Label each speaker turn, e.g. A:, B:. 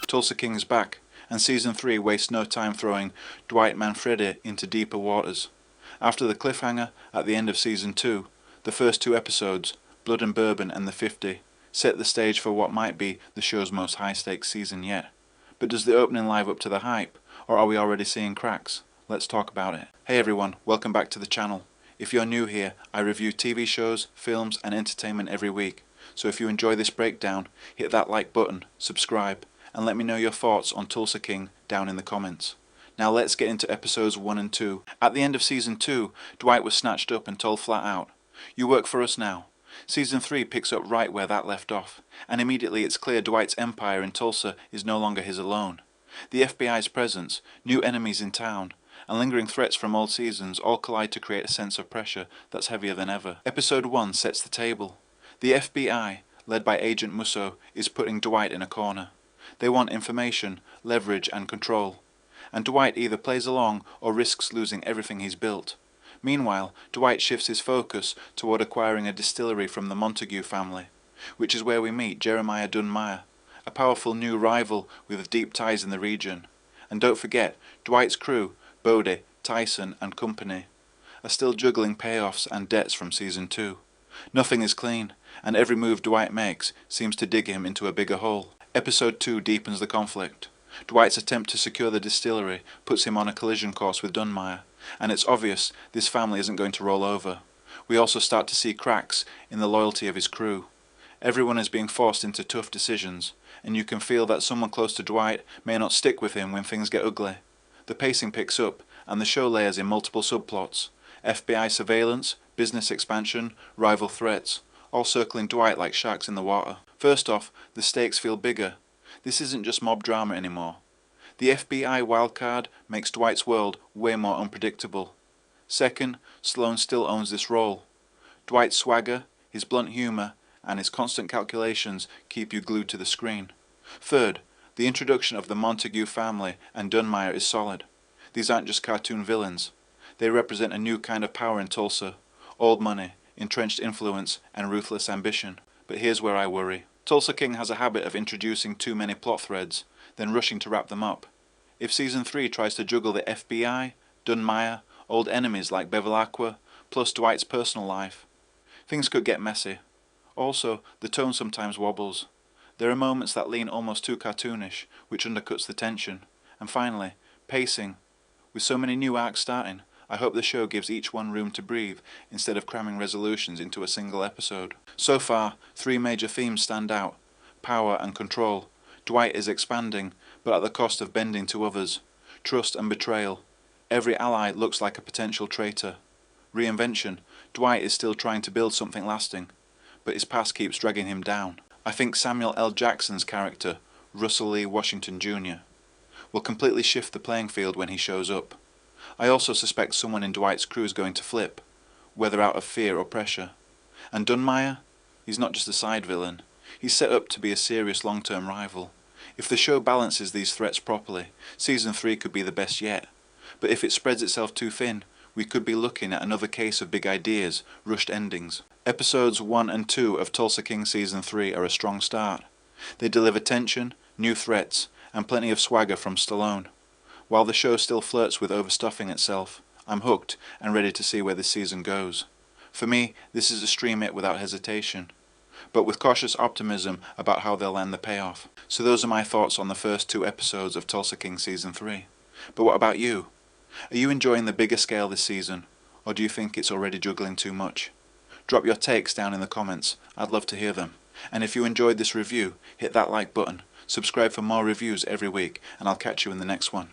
A: Tulsa King is back, and Season 3 wastes no time throwing Dwight Manfredi into deeper waters. After the cliffhanger at the end of Season 2, the first two episodes, Blood and Bourbon and The 50, set the stage for what might be the show's most high-stakes season yet. But does the opening live up to the hype, or are we already seeing cracks? Let's talk about it. Hey everyone, welcome back to the channel. If you're new here, I review TV shows, films and entertainment every week. So if you enjoy this breakdown, hit that like button, subscribe, and let me know your thoughts on Tulsa King down in the comments. Now let's get into episodes 1 and 2. At the end of Season 2, Dwight was snatched up and told flat out, "You work for us now." Season 3 picks up right where that left off, and immediately it's clear Dwight's empire in Tulsa is no longer his alone. The FBI's presence, new enemies in town, and lingering threats from old seasons all collide to create a sense of pressure that's heavier than ever. Episode 1 sets the table. The FBI, led by Agent Musso, is putting Dwight in a corner. They want information, leverage and control. And Dwight either plays along or risks losing everything he's built. Meanwhile, Dwight shifts his focus toward acquiring a distillery from the Montague family, which is where we meet Jeremiah Dunmire, a powerful new rival with deep ties in the region. And don't forget, Dwight's crew, Bodie, Tyson and company, are still juggling payoffs and debts from Season 2. Nothing is clean, and every move Dwight makes seems to dig him into a bigger hole. Episode 2 deepens the conflict. Dwight's attempt to secure the distillery puts him on a collision course with Dunmire, and it's obvious this family isn't going to roll over. We also start to see cracks in the loyalty of his crew. Everyone is being forced into tough decisions, and you can feel that someone close to Dwight may not stick with him when things get ugly. The pacing picks up, and the show layers in multiple subplots: FBI surveillance, business expansion, rival threats, all circling Dwight like sharks in the water. First off, the stakes feel bigger. This isn't just mob drama anymore. The FBI wildcard makes Dwight's world way more unpredictable. Second, Sloane still owns this role. Dwight's swagger, his blunt humor, and his constant calculations keep you glued to the screen. Third, the introduction of the Montague family and Dunmire is solid. These aren't just cartoon villains. They represent a new kind of power in Tulsa: old money, entrenched influence, and ruthless ambition. But here's where I worry. Tulsa King has a habit of introducing too many plot threads, then rushing to wrap them up. If Season 3 tries to juggle the FBI, Dunmire, old enemies like Bevilacqua, plus Dwight's personal life, things could get messy. Also, the tone sometimes wobbles. There are moments that lean almost too cartoonish, which undercuts the tension. And finally, pacing. With so many new arcs starting, I hope the show gives each one room to breathe instead of cramming resolutions into a single episode. So far, 3 major themes stand out: power and control. Dwight is expanding, but at the cost of bending to others. Trust and betrayal. Every ally looks like a potential traitor. Reinvention. Dwight is still trying to build something lasting, but his past keeps dragging him down. I think Samuel L. Jackson's character, Russell Lee Washington Jr., will completely shift the playing field when he shows up. I also suspect someone in Dwight's crew is going to flip, whether out of fear or pressure. And Dunmire? He's not just a side villain. He's set up to be a serious long-term rival. If the show balances these threats properly, Season 3 could be the best yet. But if it spreads itself too thin, we could be looking at another case of big ideas, rushed endings. Episodes 1 and 2 of Tulsa King Season 3 are a strong start. They deliver tension, new threats, and plenty of swagger from Stallone. While the show still flirts with overstuffing itself, I'm hooked and ready to see where this season goes. For me, this is a stream it without hesitation, but with cautious optimism about how they'll land the payoff. So those are my thoughts on the first 2 episodes of Tulsa King Season 3. But what about you? Are you enjoying the bigger scale this season, or do you think it's already juggling too much? Drop your takes down in the comments. I'd love to hear them. And if you enjoyed this review, hit that like button, subscribe for more reviews every week, and I'll catch you in the next one.